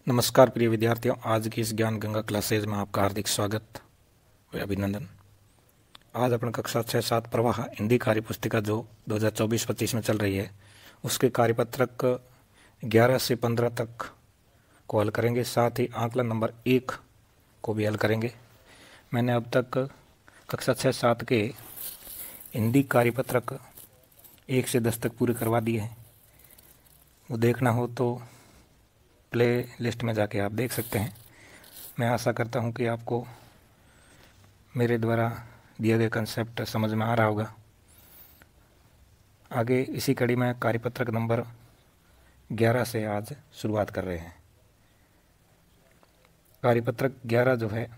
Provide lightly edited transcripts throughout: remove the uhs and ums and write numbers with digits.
नमस्कार प्रिय विद्यार्थियों, आज की इस ज्ञान गंगा क्लासेज में आपका हार्दिक स्वागत व अभिनंदन। आज अपन कक्षा 6-7 प्रवाह हिंदी कार्य पुस्तिका जो 2024-25 में चल रही है उसके कार्यपत्रक 11 से 15 तक को हल करेंगे, साथ ही आंकलन नंबर 1 को भी हल करेंगे। मैंने अब तक कक्षा 6-7 के हिंदी कार्यपत्रक 1 से 10 तक पूरे करवा दिए हैं। वो देखना हो तो प्ले लिस्ट में जाके आप देख सकते हैं। मैं आशा करता हूं कि आपको मेरे द्वारा दिए गए कंसेप्ट समझ में आ रहा होगा। आगे इसी कड़ी में कार्यपत्रक नंबर 11 से आज शुरुआत कर रहे हैं। कार्यपत्रक 11 जो है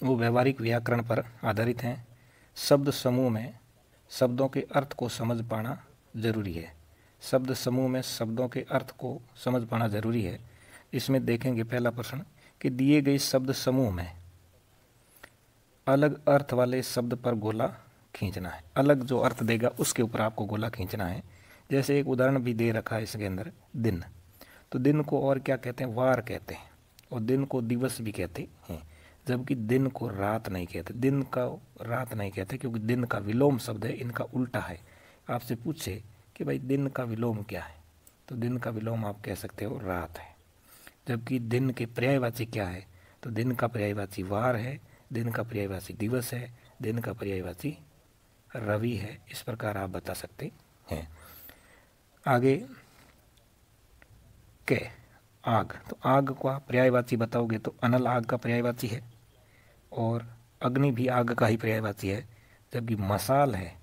वो व्यवहारिक व्याकरण पर आधारित है। शब्द समूह में शब्दों के अर्थ को समझ पाना जरूरी है। शब्द समूह में शब्दों के अर्थ को समझ पाना जरूरी है। इसमें देखेंगे पहला प्रश्न कि दिए गए शब्द समूह में अलग अर्थ वाले शब्द पर गोला खींचना है। अलग जो अर्थ देगा उसके ऊपर आपको गोला खींचना है। जैसे एक उदाहरण भी दे रखा है इसके अंदर, दिन। तो दिन को और क्या कहते हैं? वार कहते हैं। और दिन को दिवस भी कहते हैं, जबकि दिन को रात नहीं कहते। दिन का रात नहीं कहते क्योंकि दिन का विलोम शब्द है, इनका उल्टा है। आपसे पूछे कि भाई दिन का विलोम क्या है, तो दिन का विलोम आप कह सकते हो रात है। जबकि दिन के पर्यायवाची क्या है, तो दिन का पर्यायवाची वार है, दिन का पर्यायवाची दिवस है, दिन का पर्यायवाची रवि है। इस प्रकार आप बता सकते हैं। आगे के आग, तो आग का पर्यायवाची बताओगे तो अनल आग का पर्यायवाची है, और अग्नि भी आग का ही पर्यायवाची है। जबकि मसाल है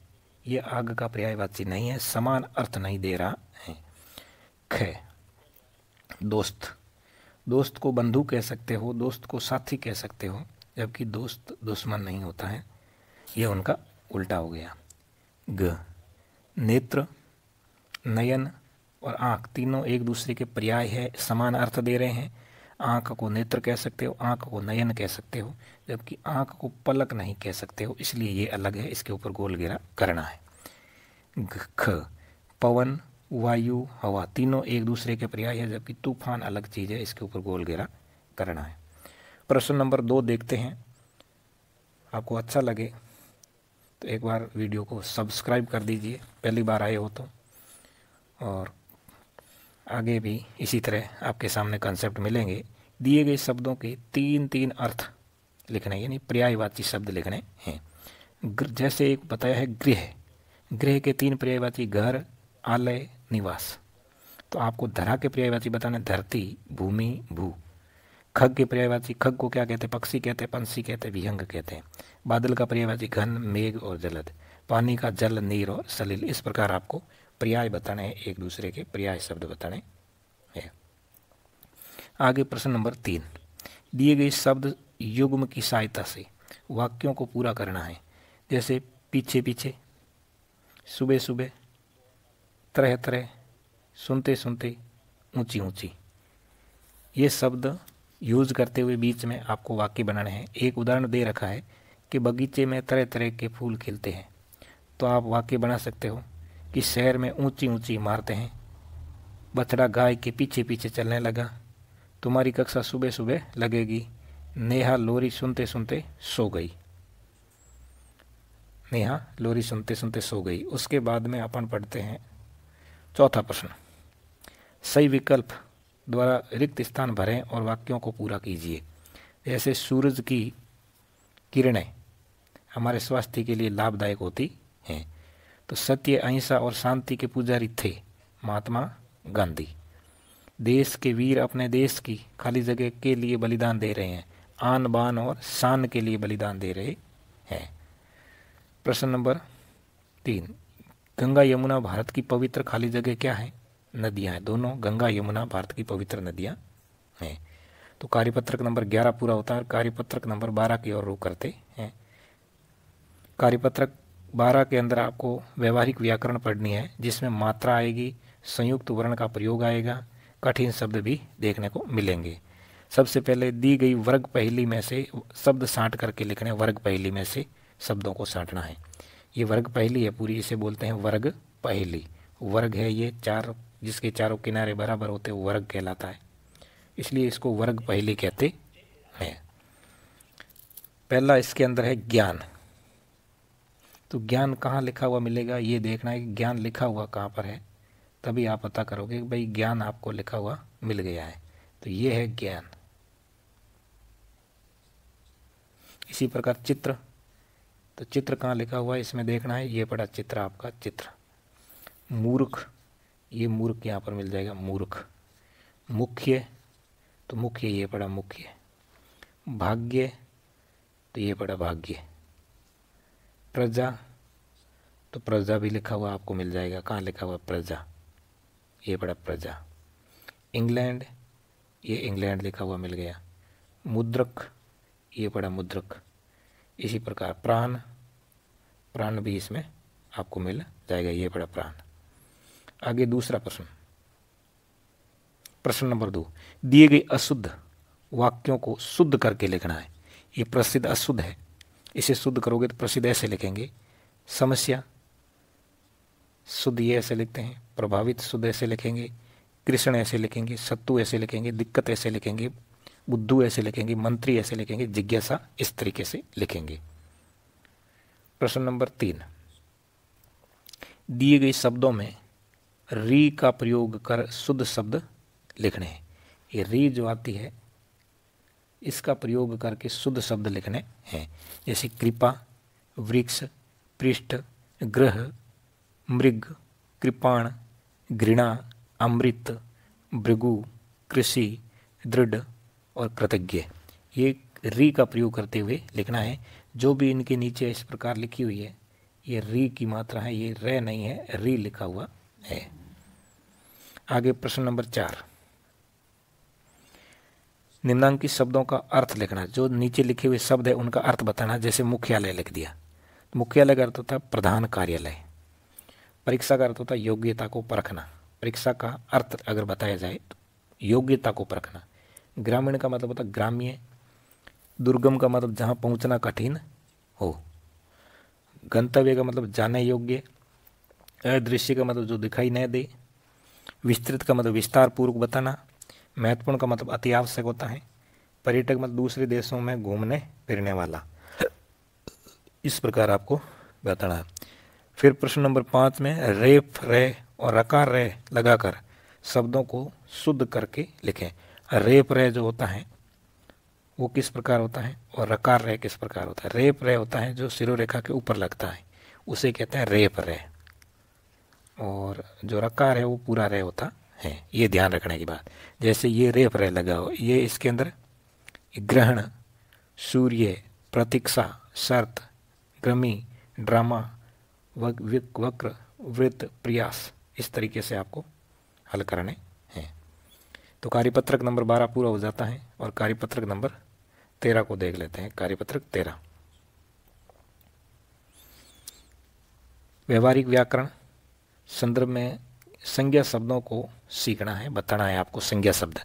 ये आग का पर्यायवाची नहीं है, समान अर्थ नहीं दे रहा है। ख दोस्त, दोस्त को बंधु कह सकते हो, दोस्त को साथी कह सकते हो, जबकि दोस्त दुश्मन नहीं होता है, ये उनका उल्टा हो गया। ग नेत्र, नयन और आँख तीनों एक दूसरे के पर्याय है, समान अर्थ दे रहे हैं। आँख को नेत्र कह सकते हो, आँख को नयन कह सकते हो, जबकि आँख को पलक नहीं कह सकते हो, इसलिए ये अलग है। इसके ऊपर गोल घेरा करना है। ख पवन, वायु, हवा तीनों एक दूसरे के पर्याय है, जबकि तूफान अलग चीज है। इसके ऊपर गोल घेरा करना है। प्रश्न नंबर 2 देखते हैं। आपको अच्छा लगे तो एक बार वीडियो को सब्सक्राइब कर दीजिए, पहली बार आए हो तो। और आगे भी इसी तरह आपके सामने कंसेप्ट मिलेंगे। दिए गए शब्दों के 3 अर्थ लिखने, यानी पर्यायवाची शब्द लिखने हैं। जैसे एक बताया है गृह, गृह के 3 पर्यायवाची घर, आलय, निवास। तो आपको धरा के पर्यायवाची बताना, धरती, भूमि, भू। खग के पर्यायवाची, खग को क्या कहते हैं? पक्षी कहते हैं, पंछी कहते हैं, विहंग कहते हैं। बादल का पर्यायवाची घन, मेघ और जलद। पानी का जल, नीर और सलिल। इस प्रकार आपको पर्याय बताने हैं, एक दूसरे के पर्याय शब्द बताने हैं। आगे प्रश्न नंबर 3, दिए गए शब्द युग्म की सहायता से वाक्यों को पूरा करना है। जैसे पीछे पीछे, सुबह सुबह, तरह तरह, सुनते सुनते, ऊंची ऊंची। ये शब्द यूज करते हुए बीच में आपको वाक्य बनाने हैं। एक उदाहरण दे रखा है कि बगीचे में तरह तरह के फूल खिलते हैं, तो आप वाक्य बना सकते हो कि शहर में ऊंची ऊंची इमारतें हैं, बछड़ा गाय के पीछे पीछे चलने लगा, तुम्हारी कक्षा सुबह सुबह लगेगी, नेहा लोरी सुनते सुनते सो गई। नेहा लोरी सुनते सुनते सो गई। उसके बाद में अपन पढ़ते हैं चौथा प्रश्न। सही विकल्प द्वारा रिक्त स्थान भरें और वाक्यों को पूरा कीजिए। जैसे सूरज की किरणें हमारे स्वास्थ्य के लिए लाभदायक होती हैं, तो सत्य, अहिंसा और शांति के पुजारी थे महात्मा गांधी। देश के वीर अपने देश की खाली जगह के लिए बलिदान दे रहे हैं, आन बान और शान के लिए बलिदान दे रहे हैं। प्रश्न नंबर 3, गंगा यमुना भारत की पवित्र खाली जगह क्या है? नदियां हैं। दोनों गंगा यमुना भारत की पवित्र नदियां हैं। तो कार्यपत्रक नंबर 11 पूरा होता है और कार्यपत्रक नंबर 12 की ओर रुख करते हैं। कार्यपत्रक 12 के अंदर आपको व्यवहारिक व्याकरण पढ़नी है, जिसमें मात्रा आएगी, संयुक्त वर्ण का प्रयोग आएगा, कठिन शब्द भी देखने को मिलेंगे। सबसे पहले दी गई वर्ग पहेली में से शब्द छांट करके लिखने। वर्ग पहेली में से शब्दों को छांटना है। ये वर्ग पहेली है पूरी, इसे बोलते हैं वर्ग पहेली। वर्ग है ये 4, जिसके चारों किनारे बराबर होते हैं, वर्ग कहलाता है। इसलिए इसको वर्ग पहेली कहते हैं। पहला इसके अंदर है ज्ञान। तो ज्ञान कहाँ लिखा हुआ मिलेगा, ये देखना है कि ज्ञान लिखा हुआ कहाँ पर है, तभी आप पता करोगे कि भाई ज्ञान आपको लिखा हुआ मिल गया है। तो ये है ज्ञान। इसी प्रकार चित्र, तो चित्र कहाँ लिखा हुआ है इसमें देखना है, ये पड़ा चित्र आपका चित्र। मूर्ख, ये मूर्ख यहाँ पर मिल जाएगा मूर्ख। मुख्य, तो मुख्य ये पड़ा मुख्य। भाग्य, तो ये पड़ा भाग्य। प्रजा, तो प्रजा भी लिखा हुआ आपको मिल जाएगा, कहाँ लिखा हुआ प्रजा, ये पड़ा प्रजा। इंग्लैंड, ये इंग्लैंड लिखा हुआ मिल गया। मुद्रक, ये पड़ा मुद्रक। इसी प्रकार प्राण, प्राण भी इसमें आपको मिल जाएगा, ये पड़ा प्राण। आगे दूसरा प्रश्न, प्रश्न नंबर 2, दिए गए अशुद्ध वाक्यों को शुद्ध करके लिखना है। ये प्रसिद्ध अशुद्ध है, इसे शुद्ध करोगे तो प्रसिद्ध ऐसे लिखेंगे। समस्या शुद्ध ये ऐसे लिखते हैं, प्रभावित शुद्ध ऐसे लिखेंगे, कृष्ण ऐसे लिखेंगे, सत्तू ऐसे लिखेंगे, दिक्कत ऐसे लिखेंगे, बुद्धू ऐसे लिखेंगे, मंत्री ऐसे लिखेंगे, जिज्ञासा इस तरीके से लिखेंगे। प्रश्न नंबर 3, दिए गए शब्दों में री का प्रयोग कर शुद्ध शब्द लिखने हैं। ये री जो आती है इसका प्रयोग करके शुद्ध शब्द लिखने हैं। जैसे कृपा, वृक्ष, पृष्ठ, ग्रह, मृग, कृपाण, घृणा, अमृत, भृगु, कृषि, दृढ़ और कृतज्ञ। ये री का प्रयोग करते हुए लिखना है। जो भी इनके नीचे इस प्रकार लिखी हुई है ये री की मात्रा है, ये रे नहीं है, री लिखा हुआ है। आगे प्रश्न नंबर 4, निम्नांकित शब्दों का अर्थ लिखना। जो नीचे लिखे हुए शब्द है उनका अर्थ बताना। जैसे मुख्यालय लिख दिया, मुख्यालय का अर्थ होता है प्रधान कार्यालय। परीक्षा का अर्थ होता है योग्यता को परखना। परीक्षा का अर्थ अगर बताया जाए तो योग्यता को परखना। ग्रामीण का मतलब होता है ग्राम्य। दुर्गम का मतलब जहाँ पहुँचना कठिन हो। गंतव्य का मतलब जाने योग्य। अदृश्य का मतलब जो दिखाई न दे। विस्तृत का मतलब विस्तार पूर्वक बताना। महत्वपूर्ण का मतलब अति आवश्यक होता है। पर्यटक मतलब दूसरे देशों में घूमने फिरने वाला। इस प्रकार आपको बताना है। फिर प्रश्न नंबर 5 में रेफ रे और रकार रे लगाकर शब्दों को शुद्ध करके लिखें। रेप रे जो होता है वो किस प्रकार होता है और रकार रे किस प्रकार होता है। रेप रे होता है जो शिरोरेखा के ऊपर लगता है, उसे कहते हैं रेप रे। और जो रकार है वो पूरा रे होता है। ये ध्यान रखने की बात। जैसे ये रेप रे लगा हो, ये इसके अंदर ग्रहण, सूर्य, प्रतीक्षा, शर्त, ग्रमी, ड्रामा, वक्र, वृत्त, प्रयास, इस तरीके से आपको हल करने हैं। तो कार्यपत्रक नंबर 12 पूरा हो जाता है और कार्यपत्रक नंबर 13 को देख लेते हैं। कार्यपत्रक 13, व्यवहारिक व्याकरण। संदर्भ में संज्ञा शब्दों को सीखना है, बताना है आपको। संज्ञा शब्द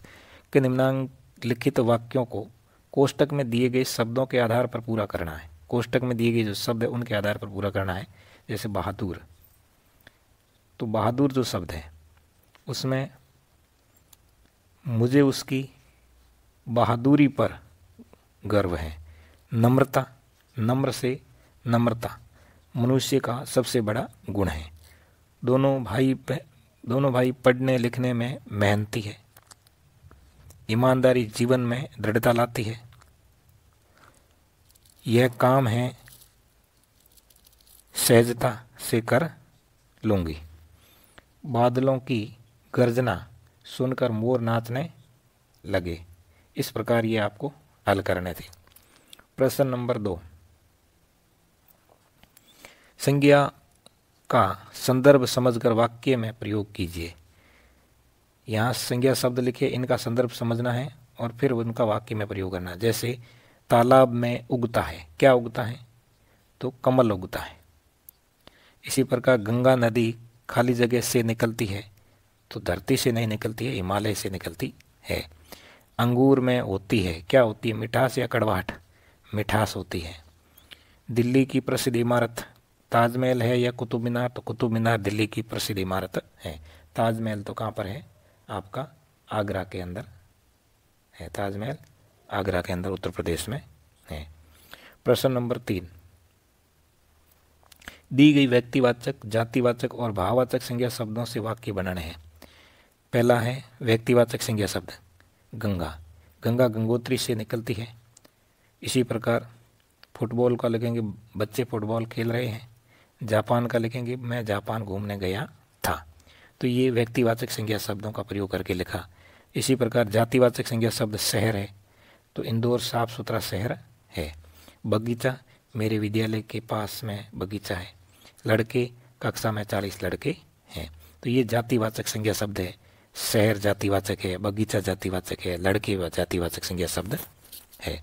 के निम्नलिखित वाक्यों को कोष्टक में दिए गए शब्दों के आधार पर पूरा करना है। कोष्टक में दिए गए जो शब्द है उनके आधार पर पूरा करना है। जैसे बहादुर, तो बहादुर जो शब्द है उसमें मुझे उसकी बहादुरी पर गर्व है। नम्रता, नम्र से नम्रता मनुष्य का सबसे बड़ा गुण है। दोनों भाई पढ़ने लिखने में मेहनती है। ईमानदारी जीवन में दृढ़ता लाती है। यह काम है सहजता से कर लूँगी। बादलों की गर्जना सुनकर मोर नाचने लगे। इस प्रकार ये आपको हल करने थे। प्रश्न नंबर 2, संज्ञा का संदर्भ समझकर वाक्य में प्रयोग कीजिए। यहाँ संज्ञा शब्द लिखे, इनका संदर्भ समझना है और फिर उनका वाक्य में प्रयोग करना। जैसे तालाब में उगता है, क्या उगता है, तो कमल उगता है। इसी प्रकार गंगा नदी खाली जगह से निकलती है, तो धरती से नहीं निकलती है, हिमालय से निकलती है। अंगूर में होती है, क्या होती है, मिठास या कड़वाहट, मिठास होती है। दिल्ली की प्रसिद्ध इमारत ताजमहल है या कुतुब मीनार, तो कुतुब मीनार दिल्ली की प्रसिद्ध इमारत है। ताजमहल तो कहाँ पर है, आपका आगरा के अंदर है। ताजमहल आगरा के अंदर उत्तर प्रदेश में है। प्रश्न नंबर 3, दी गई व्यक्तिवाचक, जातिवाचक और भाववाचक संज्ञा शब्दों से वाक्य बनाने हैं। पहला है व्यक्तिवाचक संज्ञा शब्द, गंगा, गंगा गंगोत्री से निकलती है। इसी प्रकार फुटबॉल का लिखेंगे, बच्चे फुटबॉल खेल रहे हैं। जापान का लिखेंगे, मैं जापान घूमने गया था। तो ये व्यक्तिवाचक संज्ञा शब्दों का प्रयोग करके लिखा। इसी प्रकार जातिवाचक संज्ञा शब्द शहर है, तो इंदौर साफ सुथरा शहर है। बगीचा, मेरे विद्यालय के पास में बगीचा है। लड़के, कक्षा में 40 लड़के हैं। तो ये जातिवाचक संज्ञा शब्द है। शहर जातिवाचक है, बगीचा जातिवाचक है, लड़के व जातिवाचक संज्ञा शब्द है।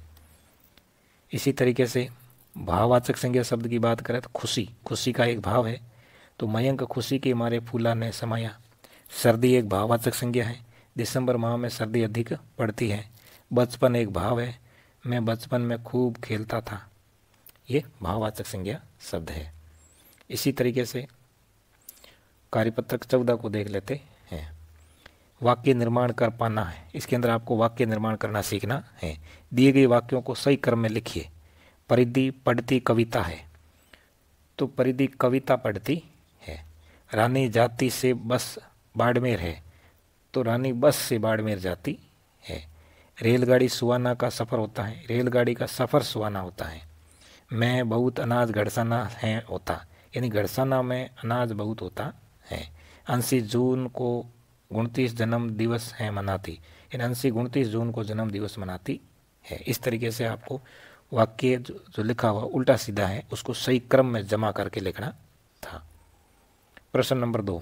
इसी तरीके से भाववाचक संज्ञा शब्द की बात करें तो खुशी, खुशी का एक भाव है, तो मयंक खुशी के मारे फूला ने समाया। सर्दी एक भाववाचक संज्ञा है, दिसंबर माह में सर्दी अधिक पड़ती है। बचपन एक भाव है, मैं बचपन में खूब खेलता था। ये भाववाचक संज्ञा शब्द है। इसी तरीके से कार्यपत्रक 14 को देख लेते हैं। वाक्य निर्माण कर पाना है, इसके अंदर आपको वाक्य निर्माण करना सीखना है। दिए गए वाक्यों को सही क्रम में लिखिए। परिधि पढ़ती कविता है, तो परिधि कविता पढ़ती है। रानी जाती से बस बाड़मेर है, तो रानी बस से बाड़मेर जाती है। रेलगाड़ी सुहाना का सफ़र होता है, रेलगाड़ी का सफ़र सुहाना होता है। मैं बहुत अनाज घड़साना है होता, यानी घड़साना में अनाज बहुत होता है। अंशी जून को 29 जन्म दिवस है मनाती, यानी अंशी 29 जून को जन्म दिवस मनाती है। इस तरीके से आपको वाक्य जो लिखा हुआ उल्टा सीधा है उसको सही क्रम में जमा करके लिखना था। प्रश्न नंबर 2,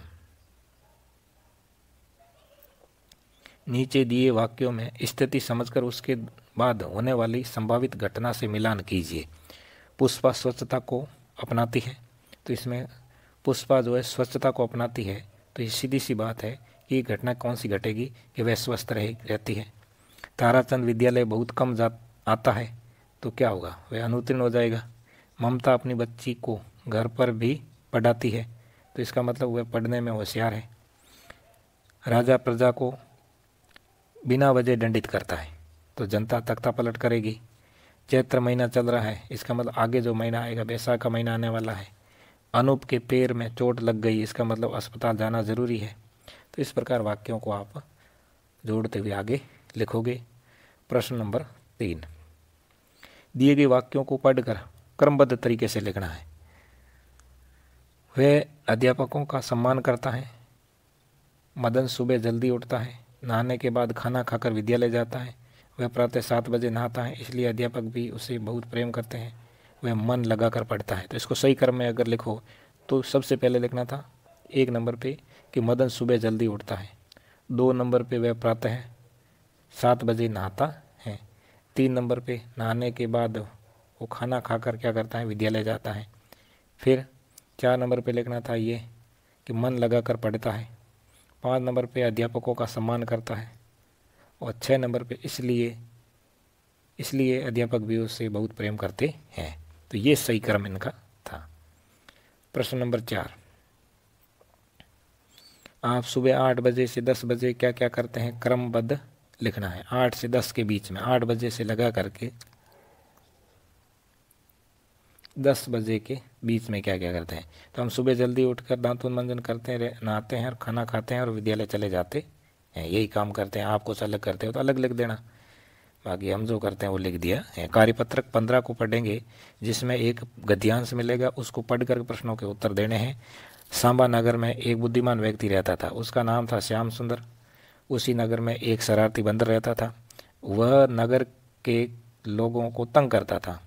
नीचे दिए वाक्यों में स्थिति समझकर उसके बाद होने वाली संभावित घटना से मिलान कीजिए। पुष्पा स्वच्छता को अपनाती है, तो इसमें पुष्पा जो है स्वच्छता को अपनाती है, तो ये सीधी सी बात है कि ये घटना कौन सी घटेगी कि वह स्वस्थ रहती है। ताराचंद विद्यालय बहुत कम आता है, तो क्या होगा, वह अनुत्तीर्ण हो जाएगा। ममता अपनी बच्ची को घर पर भी पढ़ाती है, तो इसका मतलब वह पढ़ने में होशियार है। राजा प्रजा को बिना वजह दंडित करता है, तो जनता तख्ता पलट करेगी। चैत्र महीना चल रहा है, इसका मतलब आगे जो महीना आएगा बैसाख का महीना आने वाला है। अनूप के पैर में चोट लग गई, इसका मतलब अस्पताल जाना जरूरी है। तो इस प्रकार वाक्यों को आप जोड़ते हुए आगे लिखोगे। प्रश्न नंबर 3, दिए गए वाक्यों को पढ़कर क्रमबद्ध तरीके से लिखना है। वह अध्यापकों का सम्मान करता है। मदन सुबह जल्दी उठता है, नहाने के बाद खाना खाकर विद्यालय जाता है। वह प्रातः 7 बजे नहाता है, इसलिए अध्यापक भी उसे बहुत प्रेम करते हैं। वह मन लगाकर पढ़ता है। तो इसको सही क्रम में अगर लिखो तो सबसे पहले लिखना था 1 नंबर पे कि मदन सुबह जल्दी उठता है। 2 नंबर पे वह प्रातः 7 बजे नहाता है। 3 नंबर पे नहाने के बाद वो खाना खाकर क्या करता है, विद्यालय जाता है। फिर 4 नंबर पे लिखना था ये कि मन लगाकर पढ़ता है। 5 नंबर पे अध्यापकों का सम्मान करता है। और 6 नंबर पे इसलिए अध्यापक भी उससे बहुत प्रेम करते हैं। तो ये सही क्रम इनका था। प्रश्न नंबर 4, आप सुबह 8 बजे से 10 बजे क्या क्या करते हैं, क्रमबद्ध लिखना है। 8 से 10 के बीच में, 8 बजे से लगा करके 10 बजे के बीच में क्या क्या करते हैं। तो हम सुबह जल्दी उठकर दांतुन मंजन करते हैं, नहाते हैं और खाना खाते हैं और विद्यालय चले जाते हैं, यही काम करते हैं। आप कुछ अलग करते हो तो अलग लिख देना, बाकी हम जो करते हैं वो लिख दिया है। कार्यपत्रक 15 को पढ़ेंगे, जिसमें एक गद्यांश मिलेगा, उसको पढ़कर प्रश्नों के उत्तर देने हैं। सांबा नगर में एक बुद्धिमान व्यक्ति रहता था, उसका नाम था श्याम सुंदर। उसी नगर में एक शरारती बंदर रहता था। वह नगर के लोगों को तंग करता था,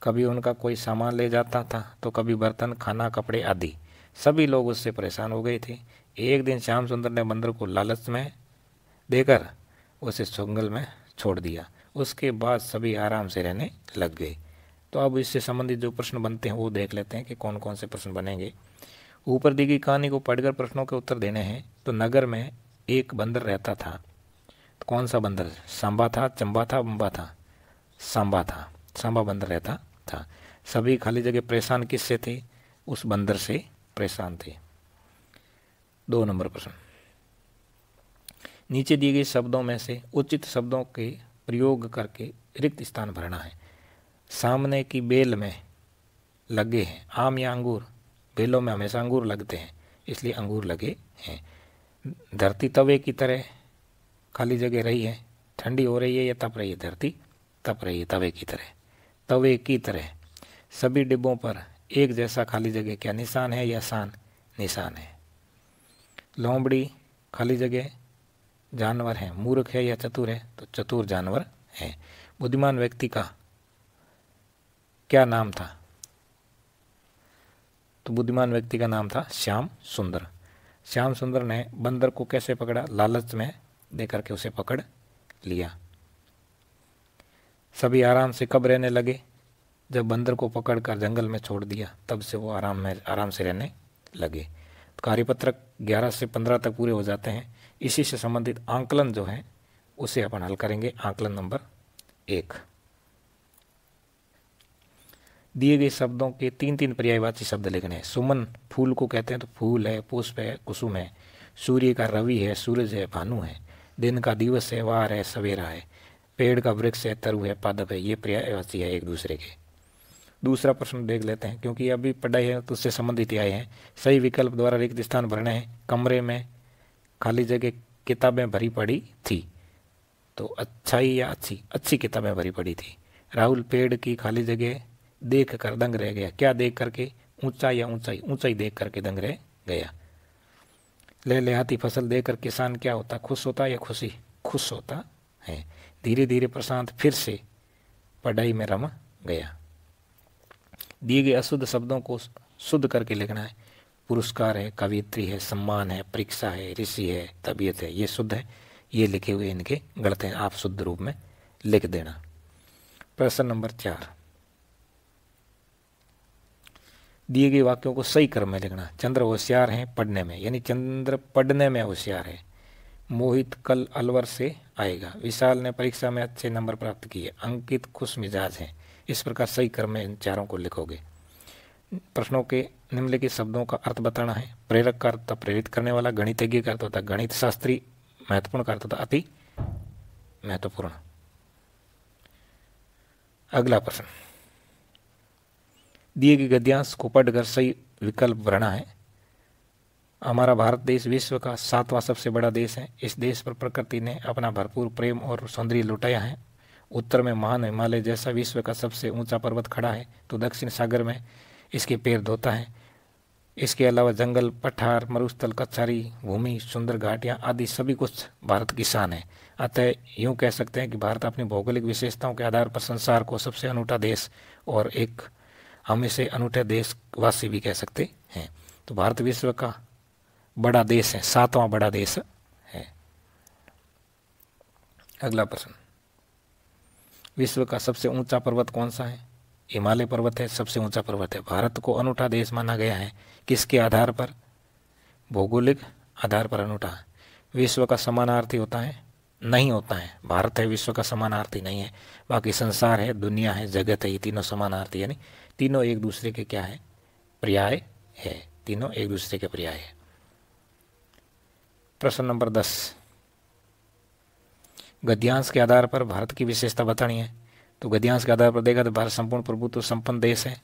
कभी उनका कोई सामान ले जाता था तो कभी बर्तन, खाना, कपड़े आदि। सभी लोग उससे परेशान हो गए थे। एक दिन श्याम सुंदर ने बंदर को लालच में देकर उसे जंगल में छोड़ दिया। उसके बाद सभी आराम से रहने लग गए। तो अब इससे संबंधित जो प्रश्न बनते हैं वो देख लेते हैं कि कौन कौन से प्रश्न बनेंगे। ऊपर दी गई कहानी को पढ़कर प्रश्नों के उत्तर देने हैं। तो नगर में एक बंदर रहता था, तो कौन सा बंदर, सांबा था, चंबा था, बम्बा था, सांबा था, सांबा बंदर रहता था। सभी खाली जगह परेशान किससे थे, उस बंदर से परेशान थे। 2 नंबर प्रश्न, नीचे दिए गए शब्दों में से उचित शब्दों के प्रयोग करके रिक्त स्थान भरना है। सामने की बेल में लगे हैं आम या अंगूर। बेलों में हमेशा अंगूर लगते हैं, इसलिए अंगूर लगे हैं। धरती तवे की तरह खाली जगह रही है। ठंडी हो रही है या तप रही है? धरती तप रही है तवे की तरह। तवे की तरह सभी डिब्बों पर एक जैसा खाली जगह क्या निशान है या शान? निशान है। लोमड़ी खाली जगह जानवर है। मूर्ख है या चतुर है? तो चतुर जानवर है। बुद्धिमान व्यक्ति का क्या नाम था? तो बुद्धिमान व्यक्ति का नाम था श्याम सुंदर। श्याम सुंदर ने बंदर को कैसे पकड़ा? लालच में देकर के उसे पकड़ लिया। सभी आराम से कब रहने लगे? जब बंदर को पकड़कर जंगल में छोड़ दिया, तब से वो आराम से रहने लगे। तो कार्यपत्रक 11 से 15 तक पूरे हो जाते हैं। इसी से संबंधित आंकलन जो है उसे अपन हल करेंगे। आंकलन नंबर 1। दिए गए शब्दों के 3-3 पर्यायवाची शब्द लिखने हैं। सुमन फूल को कहते हैं, तो फूल है, पुष्प है, कुसुम है। सूर्य का रवि है, सूरज है, भानु है। दिन का दिवस है, वार है, सवेरा है। पेड़ का वृक्ष है, तरु है, पादप है। ये पर्यायवाची है एक दूसरे के। दूसरा प्रश्न देख लेते हैं, क्योंकि अभी पढ़ाई है तो उससे संबंधित आए हैं। सही विकल्प द्वारा रिक्त स्थान भरने हैं। कमरे में खाली जगह किताबें भरी पड़ी थी, तो अच्छाई या अच्छी? अच्छी किताबें भरी पड़ी थी। राहुल पेड़ की खाली जगह देख कर दंग रह गया। क्या देख करके? ऊंचाई या ऊंचाई? ऊंचाई देख करके दंग रह गया। लहलहाती फसल देख कर किसान क्या होता? खुश होता या खुशी? खुश होता है। धीरे धीरे प्रशांत फिर से पढ़ाई में रम गया। दिए गए अशुद्ध शब्दों को शुद्ध करके लिखना है। पुरस्कार है, कवित्री है, सम्मान है, परीक्षा है, ऋषि है, तबीयत है। ये शुद्ध है। ये लिखे हुए इनके गलत हैं, आप शुद्ध रूप में लिख देना। प्रश्न नंबर 4। दिए गए वाक्यों को सही क्रम में लिखना। चंद्र होशियार है पढ़ने में, यानी चंद्र पढ़ने में होशियार है। मोहित कल अलवर से आएगा। विशाल ने परीक्षा में अच्छे नंबर प्राप्त किए। अंकित खुश मिजाज है। इस प्रकार सही क्रम में इन चारों को लिखोगे। प्रश्नों के निम्नलिखित शब्दों का अर्थ बताना है। प्रेरक का अर्थ होता प्रेरित करने वाला। गणितज्ञ का अर्थ होता गणित शास्त्री। महत्वपूर्ण का अर्थ होता अति महत्वपूर्ण। अगला प्रश्न, दिए गए गद्यांश को पढ़कर सही विकल्प भरना है। हमारा भारत देश विश्व का 7वां सबसे बड़ा देश है। इस देश पर प्रकृति ने अपना भरपूर प्रेम और सौंदर्य लुटाया है। उत्तर में महान हिमालय जैसा विश्व का सबसे ऊंचा पर्वत खड़ा है, तो दक्षिण सागर में इसके पैर धोता है। इसके अलावा जंगल, पठार, मरुस्थल, कच्छारी भूमि, सुंदर घाटियाँ आदि सभी कुछ भारत की शान है। अतः यूँ कह सकते हैं कि भारत अपनी भौगोलिक विशेषताओं के आधार पर संसार को सबसे अनूठा देश और एक हम इसे अनूठे देशवासी भी कह सकते हैं। तो भारत विश्व का बड़ा देश है, 7वां बड़ा देश है। अगला प्रश्न, विश्व का सबसे ऊंचा पर्वत कौन सा है? हिमालय पर्वत है, सबसे ऊंचा पर्वत है। भारत को अनूठा देश माना गया है, किसके आधार पर? भौगोलिक आधार पर अनूठा। विश्व का समानार्थी होता है? नहीं होता है। भारत है विश्व का समानार्थी नहीं है। बाकी संसार है, दुनिया है, जगत है, ये तीनों समानार्थी, यानी तीनों एक दूसरे के क्या है? पर्याय है। तीनों एक दूसरे के पर्याय है। प्रश्न नंबर 10, गद्यांश के आधार पर भारत की विशेषता बतानी है। तो गद्यांश के आधार पर देखा तो भारत संपूर्ण प्रभुत्व संपन्न देश है।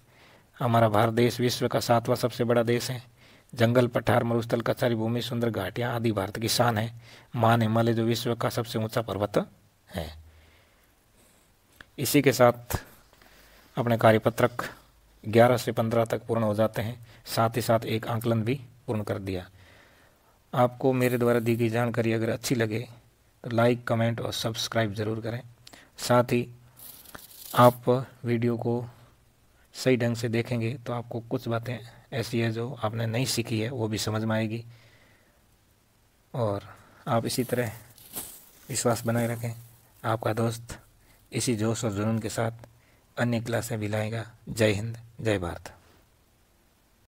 हमारा भारत देश विश्व का 7वां सबसे बड़ा देश है। जंगल, पठार, मरुस्थल, कच्छारी भूमि, सुंदर घाटियाँ आदि भारत की शान है। महान हिमालय जो विश्व का सबसे ऊंचा पर्वत है। इसी के साथ अपने कार्यपत्रक 11 से 15 तक पूर्ण हो जाते हैं। साथ ही साथ एक आंकलन भी पूर्ण कर दिया। आपको मेरे द्वारा दी गई जानकारी अगर अच्छी लगे तो लाइक, कमेंट और सब्सक्राइब ज़रूर करें। साथ ही आप वीडियो को सही ढंग से देखेंगे तो आपको कुछ बातें ऐसी है जो आपने नहीं सीखी है वो भी समझ में आएगी। और आप इसी तरह विश्वास बनाए रखें। आपका दोस्त इसी जोश और जुनून के साथ अन्य क्लासें भी लाएगा। जय हिंद, जय भारत।